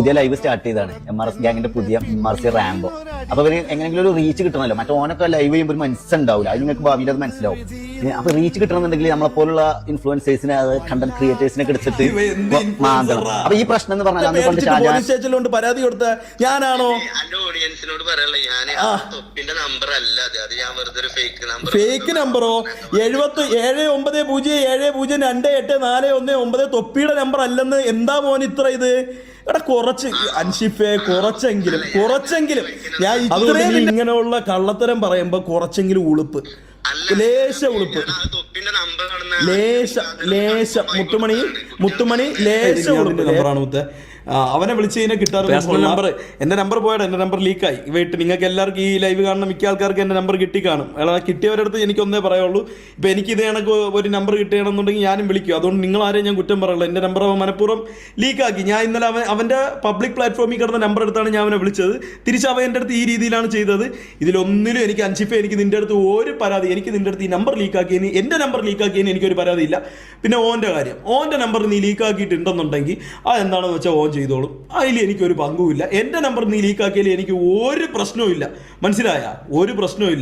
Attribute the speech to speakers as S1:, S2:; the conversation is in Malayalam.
S1: പുതിയ ലൈവ് സ്റ്റാർട്ട് ചെയ്താണ് MRS ഗ്യാങ്ങിന്റെ പുതിയ MRC റാംബോ. അപ്പൊ ഇവര് എങ്ങനെയെങ്കിലും ഒരു റീച്ച് കിട്ടണമല്ലോ. മറ്റേ ഓനൊക്കെ ലൈവ് ചെയ്യുമ്പോൾ ഒരു മനസ്സുണ്ടാവില്ല, അത് നിങ്ങൾക്ക് ഭാവിയിൽ അത് മനസ്സിലാവും. അപ്പൊ റീച്ച് കിട്ടണമെന്നുണ്ടെങ്കിൽ നമ്മളെ പോലുള്ള ഇൻഫ്ലുവൻസേഴ്സിനെ, കണ്ടന്റ് ക്രിയേറ്റേഴ്സിനെ എടുത്തിട്ട് മാന്തണം. അപ്പൊ ഈ പ്രശ്നം എന്ന് പറഞ്ഞാൽ
S2: പോലീസ് സ്റ്റേഷനിലോണ്ട് പരാതി കൊടുത്ത ഞാനാണോ?
S3: ഓഡിയൻസിനോട് പറയാനുള്ള തൊപ്പിന്റെ നമ്പർ അല്ല അത്, ഞാൻ വെറുതെ ഒരു
S2: ഫേക്ക് നമ്പറോ? 7707028419 തൊപ്പിയുടെ നമ്പർ അല്ലെന്ന് എന്താ മോൻ ഇത്ര ഇത്? എടാ കുറച്ച് അൻഷിഫെ, കുറച്ചെങ്കിലും ഞാൻ ഇത്രയും ഇങ്ങനെയുള്ള കള്ളത്തരം പറയുമ്പോ കുറച്ചെങ്കിലും ഉളുപ്പ്, ലേശ ഉളുപ്പ്, ലേശം മുത്തുമണി ലേശ ഉളുപ്പ് നമ്പറാണ് മുത്തേ. അവനെ വിളിച്ച് കഴിഞ്ഞാൽ കിട്ടാറ് നമ്പർ. എന്റെ നമ്പർ പോയത്, എന്റെ നമ്പർ ലീക്കായി. വെയിറ്റ്, നിങ്ങൾക്ക് എല്ലാവർക്കും ഈ ലൈവ് കാണുന്ന മിക്ക ആൾക്കാർക്ക് എന്റെ നമ്പർ കിട്ടി കാണും. കിട്ടിയവരടുത്ത് എനിക്കൊന്നേ പറയുള്ളൂ, ഇപ്പൊ എനിക്ക് ഇത് കണക്ക് ഒരു നമ്പർ കിട്ടുകയാണെന്നുണ്ടെങ്കിൽ ഞാനും വിളിക്കും. അതുകൊണ്ട് നിങ്ങൾ ആരെയും ഞാൻ കുറ്റം പറയുള്ളൂ. എന്റെ നമ്പർ അവൻ മനഃപൂർവ്വം ലീക്കാക്കി. ഞാൻ ഇന്നലെ അവന്റെ പബ്ലിക് പ്ലാറ്റ്ഫോമിൽ കിടന്ന നമ്പർ എടുത്താണ് ഞാൻ അവനെ വിളിച്ചത്. തിരിച്ച് അവൻ എൻ്റെ അടുത്ത് ഈ രീതിയിലാണ് ചെയ്തത്. ഇതിലൊന്നിലും എനിക്ക് അൻഷിഫെ, എനിക്ക് നിന്റെ അടുത്ത് ഒരു പരാതി, എനിക്ക് നിന്റെ അടുത്ത് ഈ നമ്പർ ലീക്കാക്കിയതിന്, എന്റെ നമ്പർ ലീക്കാക്കിയതിന് എനിക്കൊരു പരാതിയില്ല. പിന്നെ ഓന്റെ കാര്യം, ഓന്റെ നമ്പർ നീ ലീക്കാക്കിയിട്ടുണ്ടെന്നുണ്ടെങ്കിൽ അതെന്താണെന്ന് വെച്ചാൽ ഓൻ ചെയ്തോളും, അതിൽ എനിക്കൊരു പങ്കുമില്ല. എൻ്റെ നമ്പർ നീ ലീക്കാക്കിയാൽ എനിക്ക് ഒരു പ്രശ്നവും ഇല്ല. മനസ്സിലായ? ഒരു പ്രശ്നവും ഇല്ല.